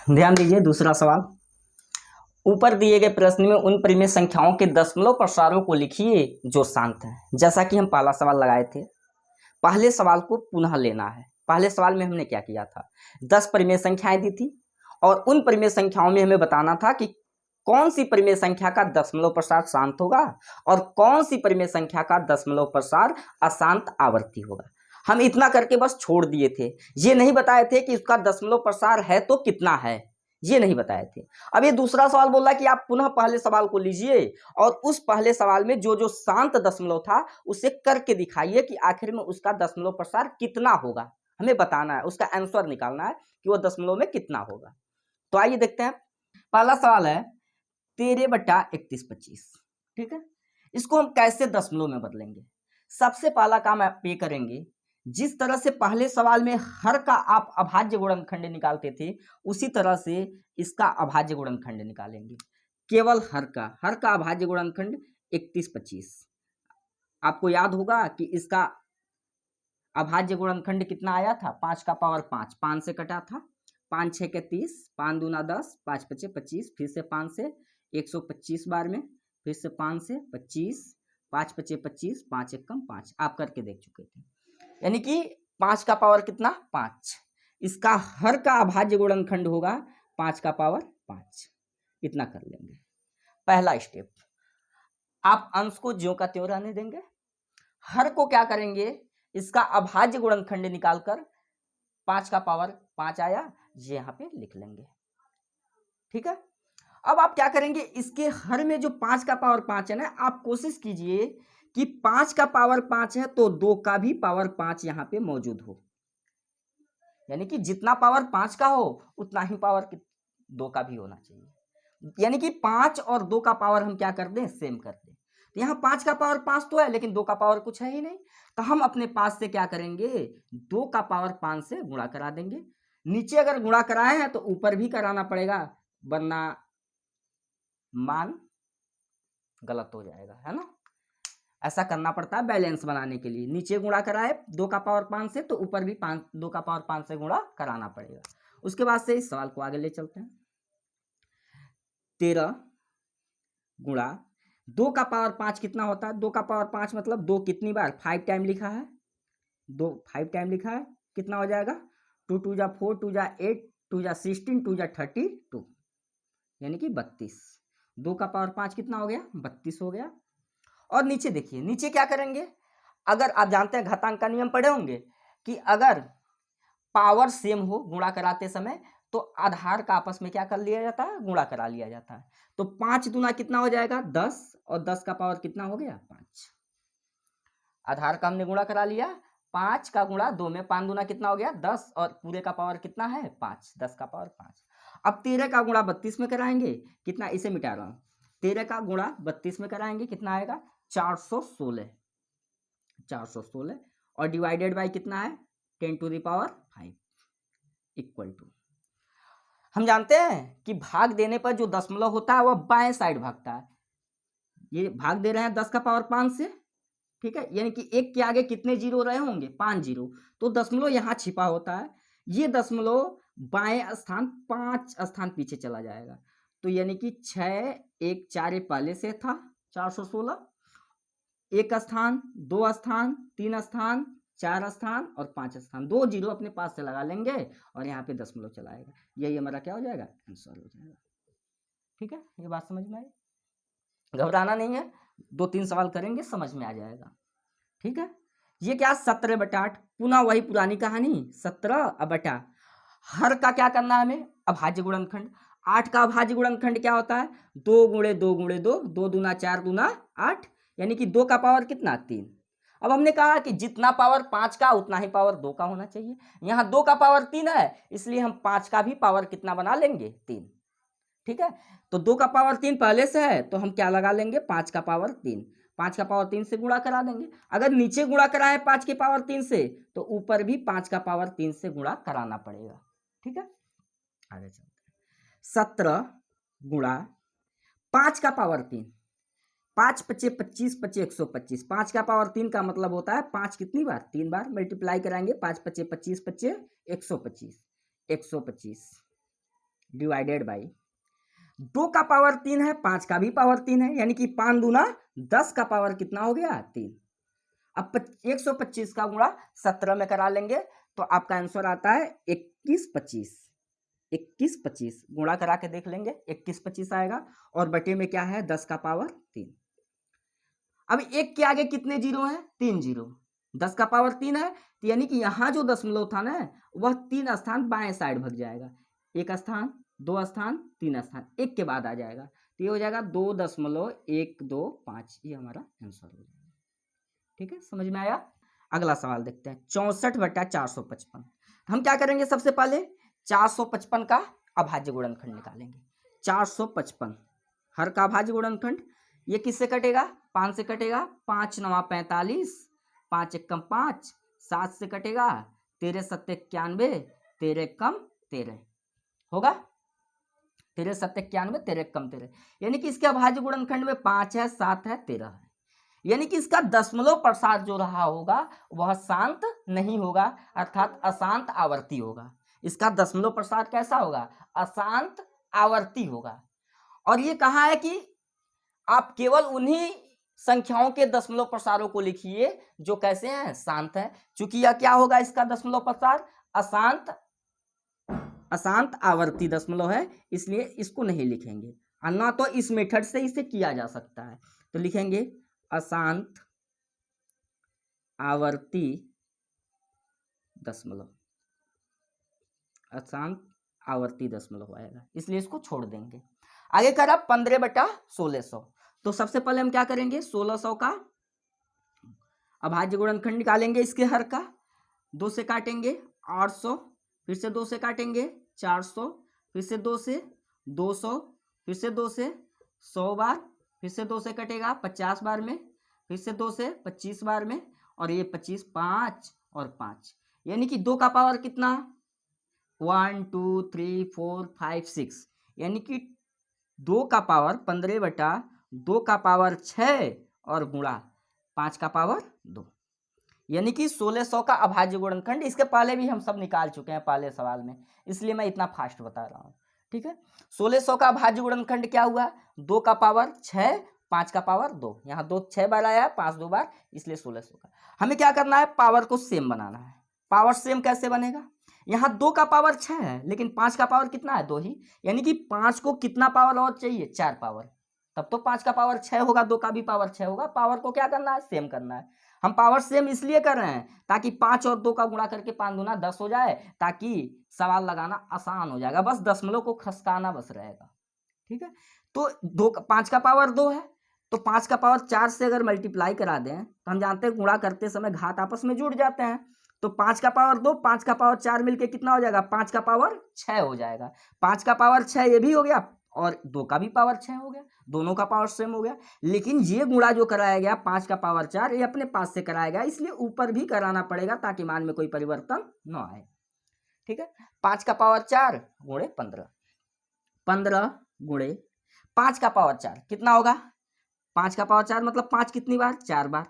ध्यान दीजिए दूसरा सवाल। ऊपर दिए गए प्रश्न में उन परिमेय संख्याओं के दशमलव प्रसारों को लिखिए जो शांत हैं। जैसा कि हम पहला सवाल लगाए थे, पहले सवाल को पुनः लेना है। पहले सवाल में हमने क्या किया था, 10 परिमेय संख्याएं दी थी और उन परिमेय संख्याओं में हमें बताना था कि कौन सी परिमेय संख्या का दशमलव प्रसार शांत होगा और कौन सी परिमेय संख्या का दशमलव प्रसार अशांत आवर्ती होगा। हम इतना करके बस छोड़ दिए थे, ये नहीं बताए थे कि उसका दशमलव प्रसार है तो कितना है, ये नहीं बताए थे। अब ये दूसरा सवाल बोल रहा है कि आप पुनः पहले सवाल को लीजिए और उस पहले सवाल में जो जो शांत दशमलव था उसे करके दिखाइए कि आखिर में उसका दशमलव प्रसार कितना होगा। हमें बताना है, उसका आंसर निकालना है कि वो दशमलव में कितना होगा। तो आइए देखते हैं। पहला सवाल है 13/3125। ठीक है, इसको हम कैसे दशमलव में बदलेंगे। सबसे पहला काम आप ये करेंगे, जिस तरह से पहले सवाल में हर का आप अभाज्य गुणनखंड निकालते थे उसी तरह से इसका अभाज्य गुणनखंड निकालेंगे। केवल हर का अभाज्य गुणनखंड 3125। आपको याद होगा कि इसका अभाज्य गुणनखंड कितना आया था, 5 का पावर 5, 5 से कटा था, 5 6 के 30, 5 दूना 10, 5 5 25, फिर से 5 से 125 बार में, फिर से 5 से 25, 5 5 25, 5 1 कम 5। आप करके देख चुके थे, यानी कि 5 का पावर कितना 5। इसका हर का अभाज्य गुणनखंड होगा 5 का पावर 5। इतना कर लेंगे। पहला स्टेप, आप अंश को ज्यों का त्यों रहने देंगे। हर को क्या करेंगे, इसका अभाज्य गुणनखंड निकालकर 5 का पावर 5 आया, ये यहां पे लिख लेंगे। ठीक है, अब आप क्या करेंगे, इसके हर में जो 5 का पावर 5 है ना, आप कोशिश कीजिए कि 5 का पावर 5 है तो 2 का भी पावर 5 यहां पे मौजूद हो, यानी कि जितना पावर 5 का हो उतना ही पावर 2 का भी होना चाहिए। यानी कि 5 और 2 का पावर हम क्या कर दें, सेम कर दें। तो यहाँ 5 का पावर 5 तो है लेकिन 2 का पावर कुछ है ही नहीं, तो हम अपने पास से क्या करेंगे, 2 का पावर 5 से गुणा करा देंगे। नीचे अगर गुणा कराए हैं तो ऊपर भी कराना पड़ेगा, वरना मान गलत हो जाएगा, है ना। ऐसा करना पड़ता है बैलेंस बनाने के लिए। नीचे गुणा कराए 2 का पावर 5 से तो ऊपर भी 2 का पावर 5 से गुणा कराना पड़ेगा। उसके बाद से इस सवाल को आगे ले चलते हैं। 13 गुणा 2 का पावर 5 कितना होता है, 2 का पावर 5 मतलब 2 कितनी बार, 5 टाइम लिखा है, 2 5 टाइम लिखा है, कितना हो जाएगा, 2 2 जा 4, 2 जा 8, 2 जा 16, 2 जा 32, यानी कि 32। 2 का पावर 5 कितना हो गया, 32 हो गया। और नीचे देखिए, नीचे क्या करेंगे, अगर आप जानते हैं घातांक का नियम पढ़े होंगे कि अगर पावर सेम हो गुणा कराते समय तो आधार का आपस में क्या कर लिया जाता है, गुणा करा लिया जाता है। तो 5 दूना कितना हो जाएगा 10, और 10 का पावर कितना हो गया 5। आधार का हमने गुणा करा लिया, 5 का गुणा 2 में, 5 दूना कितना हो गया 10, और पूरे का पावर कितना है 5, 10 का पावर 5। अब 13 का गुणा 32 में कराएंगे, कितना, इसे मिटा रहा हूँ, 13 का गुणा 32 में कराएंगे कितना आएगा 416, 416, और डिवाइडेड बाय कितना है 10 to the power 5 equal to. हम जानते हैं कि भाग देने पर जो दशमलव होता है वह बाएं साइड भागता है। ये भाग दे रहे हैं 10 का पावर 5 से, ठीक है, यानी कि एक के आगे कितने जीरो रहे होंगे, 5 जीरो, तो दशमलव यहाँ छिपा होता है। ये दशमलव बाएं स्थान 5 स्थान पीछे चला जाएगा, तो यानी कि 6 1 4 पहले से था 416, एक स्थान, 2 स्थान, 3 स्थान, 4 स्थान और 5 स्थान, 2 जीरो अपने पास से लगा लेंगे और यहाँ पे दशमलव चलाएगा, यही हमारा क्या हो जाएगा, आंसर हो जाएगा। ठीक है, ये बात समझ में आई, घबराना नहीं है, 2-3 सवाल करेंगे समझ में आ जाएगा। ठीक है, ये क्या 17/8, पुनः वही पुरानी कहानी, 17/8। हर का क्या करना है हमें, अभाज्य गुणनखंड। 8 का अभाज्य गुणनखंड क्या होता है, 2 गुणे 2 गुणे 2, 2 दूना 4 दूना 8, यानी कि 2 का पावर कितना 3। अब हमने कहा कि जितना पावर 5 का उतना ही पावर 2 का होना चाहिए। यहाँ 2 का पावर 3 है, इसलिए हम 5 का भी पावर कितना बना लेंगे 3। ठीक है, तो 2 का पावर 3 पहले से है तो हम क्या लगा लेंगे 5 का पावर 3, 5 का पावर 3 से गुणा करा देंगे। अगर नीचे गुणा कराए 5 के पावर 3 से तो ऊपर भी 5 का पावर 3 से गुणा कराना पड़ेगा। ठीक है, आगे चलते हैं। 17 गुणा 5 का पावर 3, 5 पचे 25 पचे 125, 5 का पावर 3 का मतलब होता है 5 कितनी बार, 3 बार मल्टीप्लाई कराएंगे, 5 पचे 25 पचे 125, 125 डिवाइडेड बाई 2 का पावर 3 है, 5 का भी पावर 3 है, यानी कि 5 दूना 10 का पावर कितना हो गया 3। अब 125 का गुणा 17 में करा लेंगे तो आपका आंसर आता है 2125। 2125 गुणा करा के देख लेंगे, 2125 आएगा और बटे में क्या है 10 का पावर 3। अब एक के आगे कितने जीरो हैं 3 जीरो, 10 का पावर 3 है तो यानी कि यहां जो दशमलव था ना वह 3 स्थान बाएं साइड भग जाएगा, 1 स्थान 2 स्थान 3 स्थान एक के बाद आ जाएगा तो ये हो जाएगा 2.125, ये हमारा आंसर हो जाएगा। ठीक है, समझ में आया। अगला सवाल देखते हैं 64/455। हम क्या करेंगे, सबसे पहले 455 का अभाज्य गुणनखंड निकालेंगे। 455 हर का अभाज्य गुणनखंड, ये किससे कटेगा 5 से कटेगा, 5 9 45, 5 1 5, 7 से कटेगा, 13 7 91, 13 कम 13 होगा, 13 7 91, 13 कम 13, यानी कि इसके अभाज्य गुणनखंड में 5 है 7 है 13 है, यानी कि इसका दशमलव प्रसार जो रहा होगा वह शांत नहीं होगा, अर्थात अशांत आवर्ती होगा। इसका दशमलव प्रसार कैसा होगा, अशांत आवर्ती होगा। और ये कहा है कि आप केवल उन्हीं संख्याओं के दशमलव प्रसारों को लिखिए जो कैसे हैं, शांत है। चूंकि यह क्या होगा, इसका दशमलव प्रसार अशांत आवर्ती दशमलव है, इसलिए इसको नहीं लिखेंगे। ना तो इस मेथड से इसे किया जा सकता है, तो लिखेंगे अशांत आवर्ती दशमलव, अशांत आवर्ती दशमलव आएगा, इसलिए इसको छोड़ देंगे। आगे करा 15/1600, तो सबसे पहले हम क्या करेंगे 1600 का अभाज्य गुणनखंड निकालेंगे। इसके हर का 2 से काटेंगे 800, फिर से 2 से काटेंगे 400, फिर से 2 से 200, फिर से 2 से 100 बार, फिर से 2 से कटेगा 50 बार में, फिर से 2 से 25 बार में, और ये 25 5 और 5, यानी कि 2 का पावर कितना 1 2 3 4 5 6, यानी कि 2 का पावर 15/2 का पावर 6 और गुणा 5 का पावर 2, यानी कि 1600 का अभाज्य गुणनखंड। इसके पहले भी हम सब निकाल चुके हैं पहले सवाल में, इसलिए मैं इतना फास्ट बता रहा हूँ। ठीक है, 1600 का अभाज्य गुणनखंड क्या हुआ, 2 का पावर 6 5 का पावर 2, यहाँ 2 6 बार आया 5 2 बार, इसलिए 1600 का। हमें क्या करना है, पावर को सेम बनाना है। पावर सेम कैसे बनेगा, यहाँ 2 का पावर 6 है लेकिन 5 का पावर कितना है 2 ही, यानी कि 5 को कितना पावर और चाहिए 4 पावर, तब तो 5 का पावर 6 होगा, 2 का भी पावर 6 होगा। पावर को क्या करना है, सेम करना है। हम पावर सेम इसलिए कर रहे हैं ताकि 5 और 2 का गुणा करके 5 दूना 10 हो जाए, ताकि सवाल लगाना आसान हो जाएगा, बस दशमलव को खसकाना बस रहेगा। ठीक है, तो 5 का पावर 2 है, तो 5 का पावर 4 से अगर मल्टीप्लाई करा दें तो हम जानते हैं गुणा करते समय घात आपस में जुड़ जाते हैं, तो 5 का पावर 2 5 का पावर 4 मिलके कितना हो जाएगा, 5 का पावर 6 हो जाएगा। 5 का पावर 6 ये भी हो गया और 2 का भी पावर 6 हो गया, दोनों का पावर सेम हो गया। लेकिन ये गुणा जो कराया गया 5 का पावर 4, ये अपने पास से कराया गया, इसलिए ऊपर भी कराना पड़ेगा ताकि मान में कोई परिवर्तन न आए। ठीक है, 5 का पावर 4 गुणे 15, 15 गुणे 5 का पावर 4 कितना होगा, 5 का पावर 4 मतलब 5 कितनी बार 4 बार,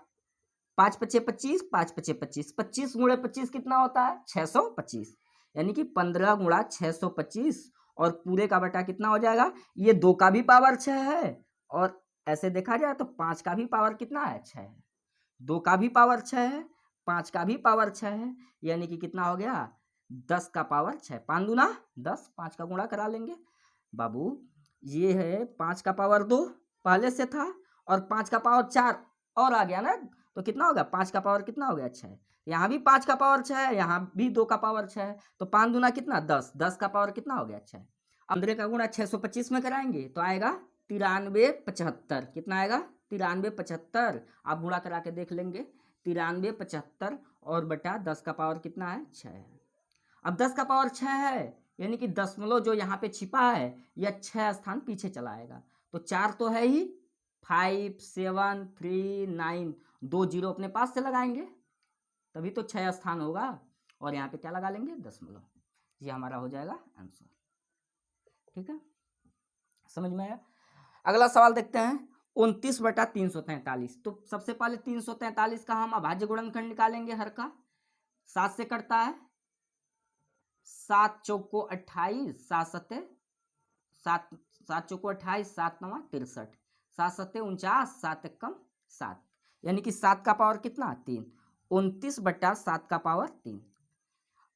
5 5 25, 5 5 25, 25 गुणे 25 कितना होता है 625, यानी कि 15 गुणा 625 और पूरे का बटा कितना हो जाएगा, ये 2 का भी पावर 6 है और ऐसे देखा जाए तो 5 का भी पावर कितना है 6 है, 2 का भी पावर 6 है, 5 का भी पावर 6 है, यानी कि कितना हो गया 10 का पावर 6, 5 दूना 10, 5 का गुणा करा लेंगे बाबू। ये है 5 का पावर 2 पहले से था और 5 का पावर 4 और आ गया ना, तो कितना होगा 5 का पावर कितना हो गया 6, यहाँ भी 5 का पावर 6 है, यहाँ भी 2 का पावर 6 है, तो 5 दूना कितना 10, 10 का पावर कितना हो गया 6। 15 का गुणा 625 में कराएंगे तो आएगा 9375, कितना आएगा 9375, आप गुणा करा के देख लेंगे 9375 और बटा 10 का पावर कितना है 6 है। अब 10 का पावर 6 है, यानी कि दशमलव जो यहाँ पे छिपा है यह 6 स्थान पीछे चला आएगा, तो 4 तो है ही, 5 7 3 9, 2 जीरो अपने पास से लगाएंगे तभी तो 6 स्थान होगा, और यहाँ पे क्या लगा लेंगे दशमलव, ये हमारा हो जाएगा आंसर। ठीक है, समझ में आया। अगला सवाल देखते हैं 29/343, तो सबसे पहले 343 का हम अभाज्य गुणनखंड निकालेंगे, हर का 7 से कटता है, 7 चौको 28, 7 सत्ते सात, 7 × 4 = 28, 7×9 = 63, 7×7 = 49, 7 × 1 = 7, यानी कि 7 का पावर कितना 3, 29/7 का पावर 3।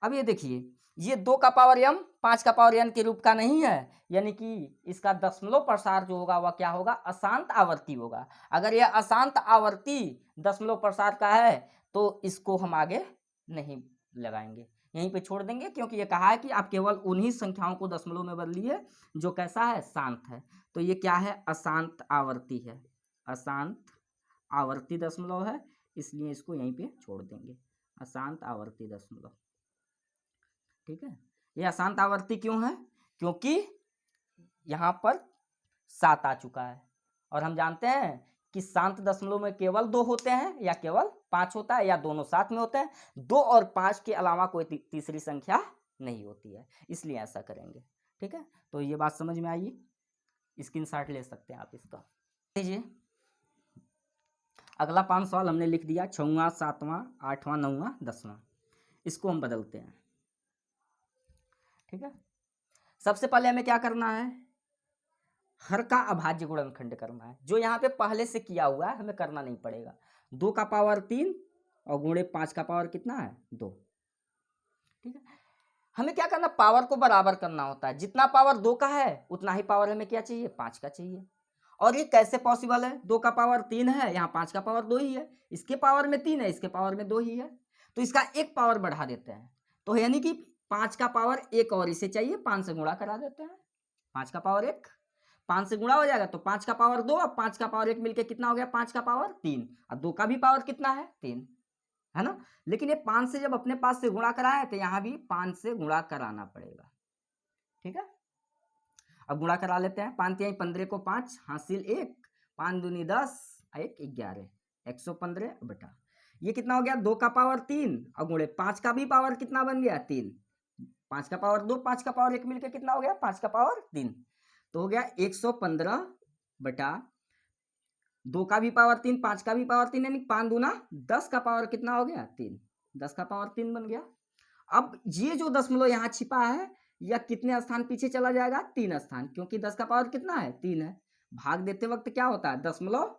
अब ये देखिए, ये 2 का पावर m 5 का पावर n के रूप का नहीं है, यानी कि इसका दशमलव प्रसार जो होगा वह क्या होगा, अशांत आवर्ती होगा। अगर यह अशांत आवर्ती दशमलव प्रसार का है तो इसको हम आगे नहीं लगाएंगे, यहीं पे छोड़ देंगे, क्योंकि ये कहा है कि आप केवल उन्हीं संख्याओं को दशमलव में बदलिए जो कैसा है, शांत है। तो ये क्या है, अशांत आवर्ती है, अशांत आवर्ती दशमलव है, इसलिए इसको यहीं पे छोड़ देंगे, अशांत आवर्ती दशमलव। ठीक है, ये अशांत आवर्ती क्यों है, क्योंकि यहाँ पर 7 आ चुका है, और हम जानते हैं कि शांत दशमलव में केवल 2 होते हैं या केवल 5 होता है या दोनों साथ में होते हैं, 2 और 5 के अलावा कोई तीसरी संख्या नहीं होती है, इसलिए ऐसा करेंगे। ठीक है, तो ये बात समझ में आई, स्क्रीनशॉट ले सकते हैं आप इसका। लीजिए अगला 5 सवाल हमने लिख दिया, 6वां 7वां 8वां 9वां 10वां, इसको हम बदलते हैं। ठीक है, सबसे पहले हमें क्या करना है, हर का अभाज्य गुणनखंड करना है, जो यहाँ पे पहले से किया हुआ है, हमें करना नहीं पड़ेगा। 2 का पावर 3 और गुणे 5 का पावर कितना है 2। ठीक है, हमें क्या करना, पावर को बराबर करना होता है, जितना पावर 2 का है उतना ही पावर हमें क्या चाहिए, 5 का चाहिए। और ये कैसे पॉसिबल है, 2 का पावर 3 है, यहाँ 5 का पावर 2 ही है, इसके पावर में 3 है, इसके पावर में 2 ही है, तो इसका एक पावर बढ़ा देते हैं, तो यानी कि 5 का पावर 1 और इसे चाहिए, 5 से गुणा करा देते हैं, 5 का पावर 1 5 से गुणा हो जाएगा, तो 5 का पावर 2, अब 5 का पावर 1 मिलके कितना हो गया, 5 का पावर 3, और 2 का भी पावर कितना है 3, है ना। लेकिन ये 5 से जब अपने पास से गुणा कराए तो यहाँ भी 5 से गुणा कराना पड़ेगा। ठीक है, अब गुणा करा लेते हैं, 5 × 15 को 5 हासिल 1, 5 दूनी 10, 1 11, 115 बटा, ये कितना हो गया, 2 का पावर 3 और गुणे 5 का भी पावर कितना बन गया 3, 5 का पावर 2, 5 का पावर 1 मिलकर कितना हो गया, 5 का पावर 3, तो हो गया 115 बटा 2 का भी पावर 3, 5 का भी पावर 3, यानी 5 दूना 10 का पावर कितना हो गया 3, 10 का पावर 3 बन गया। अब ये जो दशमलव यहाँ छिपा है यह कितने स्थान पीछे चला जाएगा, 3 स्थान, क्योंकि 10 का पावर कितना है 3 है, भाग देते वक्त क्या होता है, दशमलव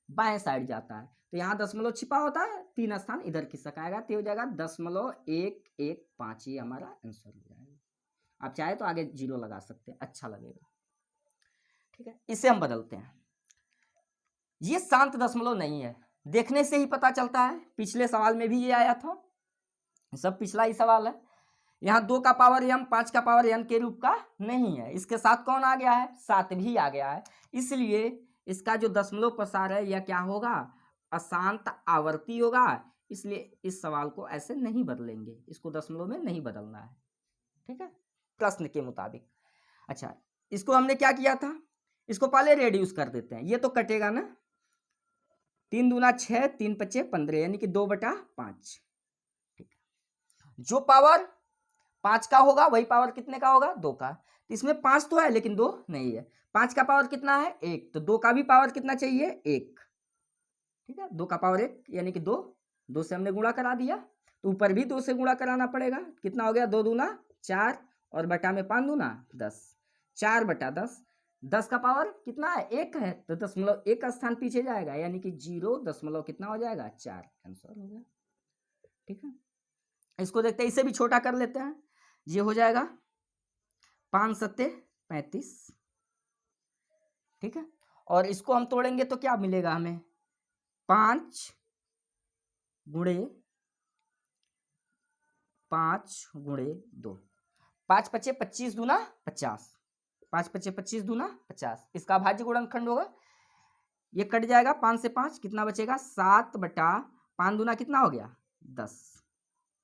बाएं साइड जाता है, तो यहाँ दशमलव छिपा होता है, 3 स्थान इधर खिसक आएगा, तो हो जाएगा 0.115, ये हमारा आंसर हो जाएगा। आप चाहे तो आगे 0 लगा सकते हैं, अच्छा लगेगा। ठीक है, इसे हम बदलते हैं, ये शांत दशमलव नहीं है, देखने से ही पता चलता है, पिछले सवाल में भी ये आया था, सब पिछला ही सवाल है। यहाँ 2 का पावर m 5 का पावर n के रूप का नहीं है, इसके साथ कौन आ गया है, 7 भी आ गया है, इसलिए इसका जो दशमलव प्रसार है यह क्या होगा, अशांत आवर्ती होगा, इसलिए इस सवाल को ऐसे नहीं बदलेंगे, इसको दशमलव में नहीं बदलना है। ठीक है, प्रश्न के मुताबिक। अच्छा, इसको हमने क्या किया था, इसको पहले रेड्यूस कर देते हैं, ये तो कटेगा ना, 3 दूना 6, 3 पचे 15, यानी कि 2/5। ठीक है, जो पावर 5 का होगा वही पावर कितने का होगा, 2 का, तो इसमें 5 तो है लेकिन 2 नहीं है, 5 का पावर कितना है 1, तो 2 का भी पावर कितना चाहिए 1। ठीक है, 2 का पावर 1 यानी कि 2, 2 से हमने गुणा करा दिया, तो ऊपर भी 2 से गुणा कराना पड़ेगा, कितना हो गया 2 दूना 4 और बटा में 5 दूना 10, 4/10, 10 का पावर कितना है 1 है, तो 0.1 का स्थान पीछे जाएगा, यानी कि 0 कितना हो जाएगा 4, आंसर हो गया। ठीक है, इसको देखते हैं, इसे भी छोटा कर लेते हैं, ये हो जाएगा 5 सत्ते 35। ठीक है, और इसको हम तोड़ेंगे तो क्या मिलेगा हमें, 5 गुणे 2, 5 पचे 25 दूना 50, 5 पचे 25 दूना 50, इसका अभाज्य गुणनखंड होगा, ये कट जाएगा, 5 से 5 कितना बचेगा 7/5 दूना कितना हो गया 10,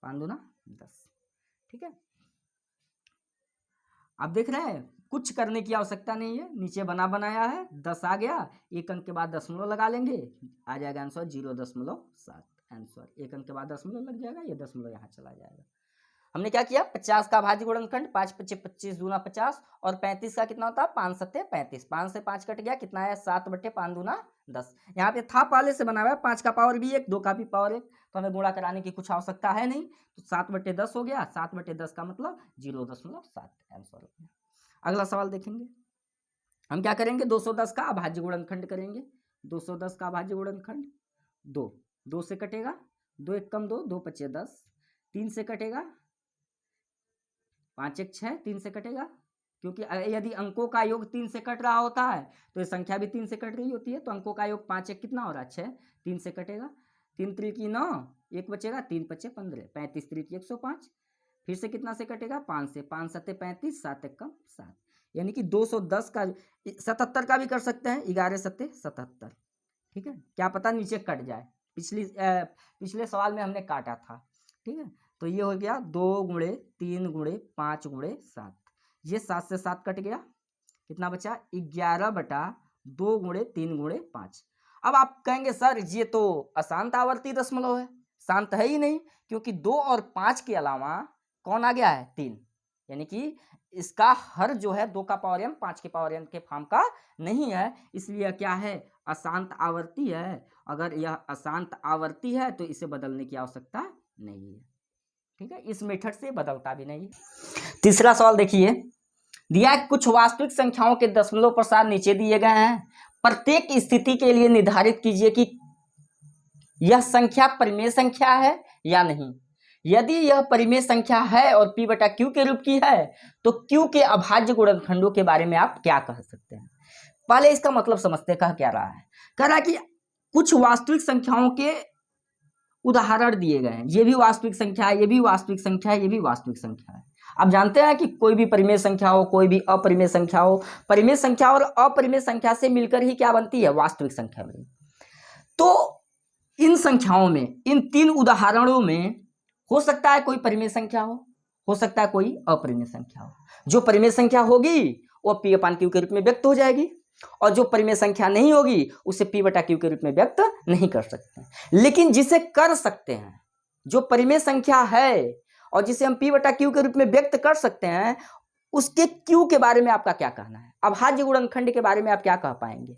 5 दूना 10। ठीक है, आप देख रहे हैं कुछ करने की आवश्यकता नहीं है, नीचे बना बनाया है, 10 आ गया, 1 अंक के बाद दशमलव लगा लेंगे, आ जाएगा आंसर 0.7, आंसर 1 अंक के बाद दशमलव लग जाएगा, ये दशमलव यहाँ चला जाएगा। हमने क्या किया, 50 का अभाज्य गुणनखंड, 5 पचे 25 दूना 50, और 35 का कितना होता है 5 सत्ते 35, 5 से 5 कट गया, कितना है 7/5 दूना 10, यहाँ पे था पहले से बना हुआ है, 5 का पावर भी 1, 2 का भी पावर 1, तो हमें गुणा कराने की कुछ आवश्यकता है नहीं, तो 7/10 हो गया, 7/10 का मतलब 0.7, आंसर हो गया। अगला सवाल देखेंगे, हम क्या करेंगे, 210 का अभाज्य गुणनखंड करेंगे। 210 का अभाज्य गुणनखंड 2, 2 से कटेगा, 2 एक कम 2, 2 पचे 10, 3 से कटेगा, 5 एक 6, 3 से कटेगा, क्योंकि यदि अंकों का योग 3 से कट रहा होता है तो ये संख्या भी 3 से कट रही होती है, तो अंकों का योग 5 एक कितना हो रहा है 6, 3 से कटेगा, 3 त्रिकी 9, 1 बचेगा, 3 पचे 15, 35 त्रिकी 105, फिर से कितना से कटेगा 5 से, 5 सत्ते 35, 7 एक कम 7, यानी कि 210 का 77 का भी कर सकते हैं, 11 सत्ते 77, ठीक है, क्या पता नीचे कट जाए, पिछले सवाल में हमने काटा था, ठीक है। तो ये हो गया 2 गुणे 3 गुणे 5 गुणे 7, ये 7 से 7 कट गया, कितना बचा 11 बटा 2 गुणे 3 गुणे 5। अब आप कहेंगे सर ये तो अशांत आवर्ती दशमलव है, शांत है ही नहीं, क्योंकि 2 और 5 के अलावा कौन आ गया है 3, यानी कि इसका हर जो है 2 का पावर m 5 के पावर n के फॉर्म का नहीं है, इसलिए क्या है अशांत आवर्ती है। अगर यह अशांत आवर्ती है तो इसे बदलने की आवश्यकता नहीं है, ठीक है, इस मेथड से बदलता भी नहीं। तीसरा सवाल देखिए, दिया है कुछ वास्तविक संख्याओं के दशमलव प्रसार नीचे दिए गए हैं, प्रत्येक स्थिति के लिए निर्धारित कीजिए कि यह संख्या परिमेय संख्या है या नहीं। यदि यह परिमेय संख्या है और p बटा q के रूप की है तो q के अभाज्य गुणनखंडों के बारे में आप क्या कह सकते हैं। पहले इसका मतलब समझते, कह क्या रहा है, कह रहा है कि कुछ वास्तविक संख्याओं के उदाहरण दिए गए हैं, ये भी वास्तविक संख्या है, ये भी वास्तविक संख्या है, ये भी वास्तविक संख्या है। आप जानते हैं कि कोई भी परिमेय संख्या हो, कोई भी अपरिमेय संख्या हो, परिमेय संख्या और अपरिमेय संख्या से मिलकर ही क्या बनती है, वास्तविक संख्या बनी। तो इन संख्याओं में, इन 3 उदाहरणों में हो सकता है कोई परिमेय संख्या हो सकता है कोई अपरिमेय संख्या हो। जो परिमेय संख्या होगी वो p अपान q के रूप में व्यक्त हो जाएगी, और जो परिमेय संख्या नहीं होगी उसे p बटा q के रूप में व्यक्त नहीं कर सकते। लेकिन जिसे कर सकते हैं, जो परिमेय संख्या है और जिसे हम p बटा q के रूप में व्यक्त कर सकते हैं, उसके q के बारे में आपका क्या कहना है, अभाज्य गुणनखंड के बारे में आप क्या कह पाएंगे,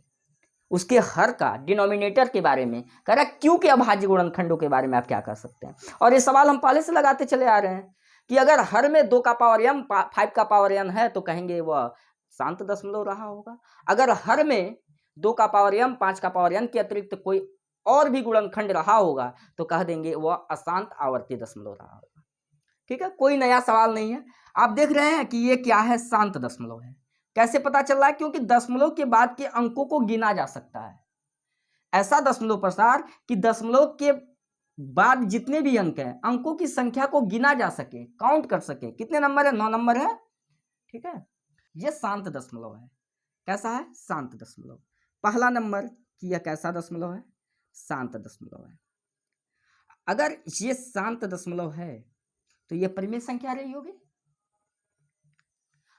उसके हर का डिनोमिनेटर के बारे में, कह रहा q के अभाज्य गुणनखंडों के बारे में आप क्या कर सकते हैं। और ये सवाल हम पहले से लगाते चले आ रहे हैं कि अगर हर में 2 का पावर m 5 का पावर n है तो कहेंगे वह शांत दशमलव रहा होगा। अगर हर में 2 का पावर m 5 का पावर n के अतिरिक्त कोई और भी गुणनखंड रहा होगा तो कह देंगे वह अशांत आवर्ती दशमलव रहा होगा, ठीक है, कोई नया सवाल नहीं है। आप देख रहे हैं कि ये क्या है, शांत दशमलव है। कैसे पता चल रहा है, क्योंकि दशमलव के बाद के अंकों को गिना जा सकता है। ऐसा दशमलव प्रसार कि दशमलव के बाद जितने भी अंक हैं, अंकों की संख्या को गिना जा सके, काउंट कर सके, कितने नंबर है, 9 नंबर है, ठीक है, यह शांत दशमलव है। कैसा है, शांत दशमलव। पहला नंबर कि यह कैसा दशमलव है, शांत दशमलव है। अगर ये शांत दशमलव है तो यह परिमेय संख्या रही होगी।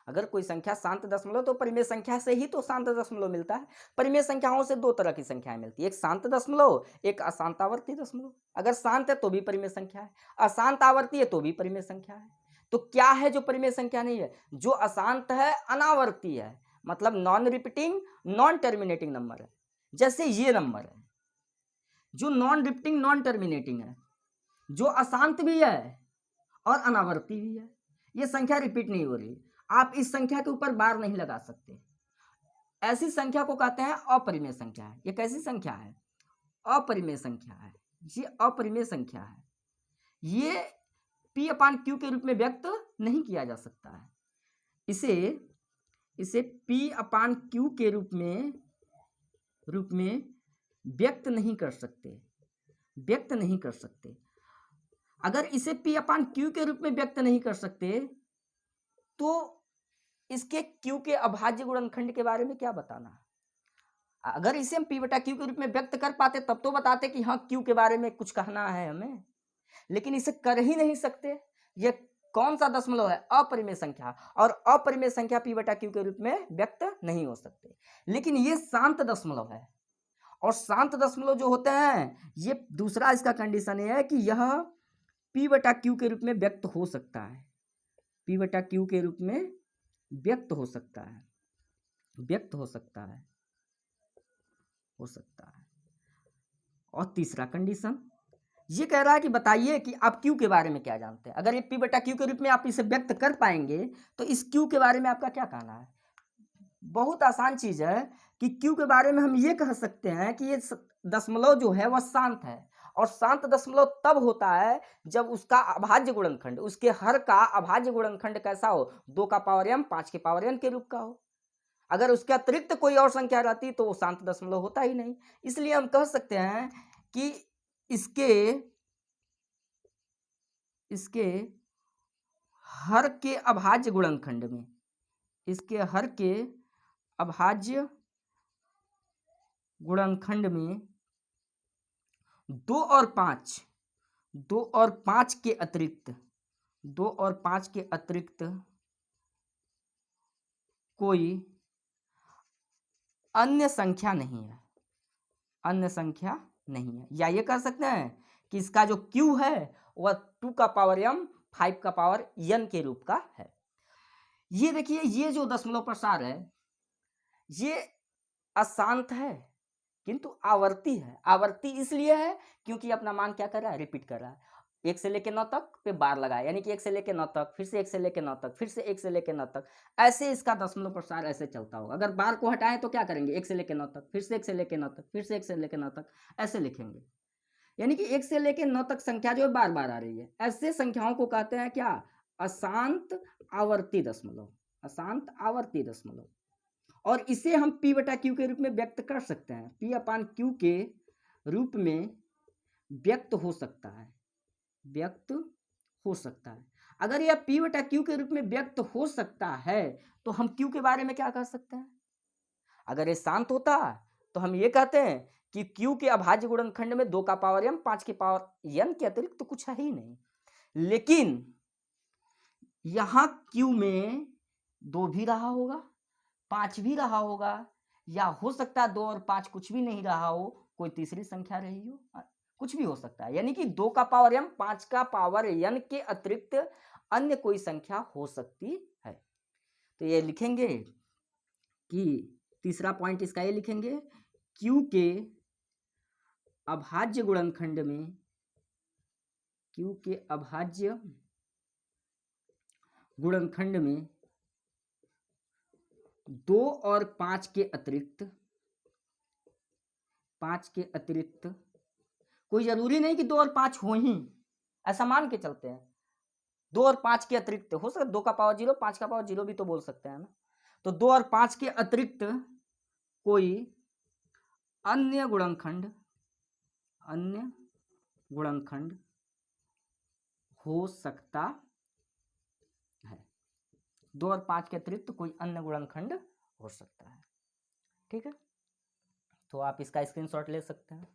अगर कोई संख्या शांत दशमलव तो परिमेय संख्या से ही तो शांत दशमलव मिलता है। परिमेय संख्याओं से 2 तरह की संख्याएं मिलती है, एक शांत दशमलव, एक अशांत आवर्ती दशमलव। अगर शांत है तो भी परिमेय संख्या है, अशांत आवर्ती है तो भी परिमेय संख्या है। तो क्या है जो परिमेय संख्या नहीं है, जो अशांत है, अनावर्ती है, मतलब non repeating non terminating number है। जैसे ये नंबर है जो नॉन रिपीटिंग नॉन टर्मिनेटिंग है, जो अशांत भी है और अनावर्ती भी है, ये संख्या रिपीट नहीं हो रही, आप इस संख्या के ऊपर बार नहीं लगा सकते। ऐसी संख्या को कहते हैं अपरिमेय संख्या है। ये कैसी संख्या है, अपरिमेय संख्या है, ये अपरिमेय संख्या है। ये p अपान q के रूप में व्यक्त नहीं किया जा सकता है, इसे p अपान q के रूप में व्यक्त नहीं कर सकते। अगर इसे p अपान q के रूप में व्यक्त नहीं कर सकते तो इसके q के अभाज्य गुणनखंड के बारे में क्या बताना। अगर इसे हम p बटा q के रूप में व्यक्त कर पाते तब तो बताते कि हाँ q के बारे में कुछ कहना है हमें, लेकिन इसे कर ही नहीं सकते। ये कौन सा दशमलव है, अपरिमेय संख्या, और अपरिमेय संख्या p बटा q के रूप में व्यक्त नहीं हो सकते। लेकिन ये शांत दशमलव है, और शांत दशमलव जो होते हैं, ये दूसरा इसका कंडीशन है कि यह p बटा q के रूप में व्यक्त हो सकता है, p बटा q के रूप में व्यक्त हो सकता है। और तीसरा कंडीशन ये कह रहा है कि बताइए कि आप क्यू के बारे में क्या जानते हैं। अगर ये पी बटा क्यू के रूप में आप इसे व्यक्त कर पाएंगे तो इस क्यू के बारे में आपका क्या कहना है। बहुत आसान चीज है कि क्यू के बारे में हम ये कह सकते हैं कि ये दशमलव जो है वह शांत है, और शांत दशमलव तब होता है जब उसका अभाज्य गुणनखंड, उसके हर का अभाज्य गुणनखंड कैसा हो, 2 का पावर m 5 के पावर n के रूप का हो। अगर उसके अतिरिक्त कोई और संख्या रहती तो वो शांत दशमलव होता ही नहीं। इसलिए हम कह सकते हैं कि इसके हर के अभाज्य गुणनखंड में, इसके हर के अभाज्य गुणनखंड में 2 और 5, 2 और 5 के अतिरिक्त, 2 और 5 के अतिरिक्त कोई अन्य संख्या नहीं है, अन्य संख्या नहीं है। या ये कह सकते हैं कि इसका जो Q है वह 2 का पावर m 5 का पावर n के रूप का है। ये देखिए, ये जो दशमलव प्रसार है ये अशांत है किंतु आवर्ती है। आवर्ती इसलिए है क्योंकि अपना मान क्या कर रहा है, रिपीट कर रहा है। 1 से लेके 9 तक पे बार लगाया, यानी कि 1 से लेके 9 तक, फिर से 1 से लेके 9 तक, फिर से 1 से लेके 9 तक, ऐसे इसका दशमलव प्रसार ऐसे चलता होगा। अगर बार को हटाएं तो क्या करेंगे, 1 से लेके 9 तक, फिर से 1 से लेके 9 तक, फिर से 1 से लेके 9 तक, ऐसे लिखेंगे। यानी कि 1 से लेके 9 तक संख्या जो है बार बार आ रही है। ऐसे संख्याओं को कहते हैं क्या, अशांत आवर्ती दशमलव, अशांत आवर्ती दशमलव। और इसे हम P बटा Q के रूप में व्यक्त कर सकते हैं। P अपान Q के रूप में व्यक्त हो सकता है, व्यक्त हो सकता है। अगर यह P बटा Q के रूप में व्यक्त हो सकता है तो हम Q के बारे में क्या कह सकते हैं। अगर ये शांत होता तो हम ये कहते हैं कि Q के अभाज्य गुणनखंड में 2 का पावर m 5 के पावर n के अतिरिक्त तो कुछ है ही नहीं। लेकिन यहां Q में 2 भी रहा होगा, 5 भी रहा होगा, या हो सकता है 2 और 5 कुछ भी नहीं रहा हो, कोई तीसरी संख्या रही हो, कुछ भी हो सकता है। यानी कि 2 का पावर m 5 का पावर n के अतिरिक्त अन्य कोई संख्या हो सकती है। तो ये लिखेंगे कि तीसरा पॉइंट इसका ये लिखेंगे, Q के अभाज्य गुणनखंड में, Q के अभाज्य गुणनखंड में 2 और 5 के अतिरिक्त, 5 के अतिरिक्त, कोई जरूरी नहीं कि 2 और 5 हो ही, ऐसा मान के चलते हैं 2 और 5 के अतिरिक्त हो सकता है, 2 का पावर 0 5 का पावर 0 भी तो बोल सकते हैं ना। तो 2 और 5 के अतिरिक्त कोई अन्य गुणनखंड, अन्य गुणनखंड हो सकता है। 2 और 5 के अतिरिक्त कोई अन्य गुणनखंड हो सकता है। ठीक है, तो आप इसका स्क्रीनशॉट ले सकते हैं।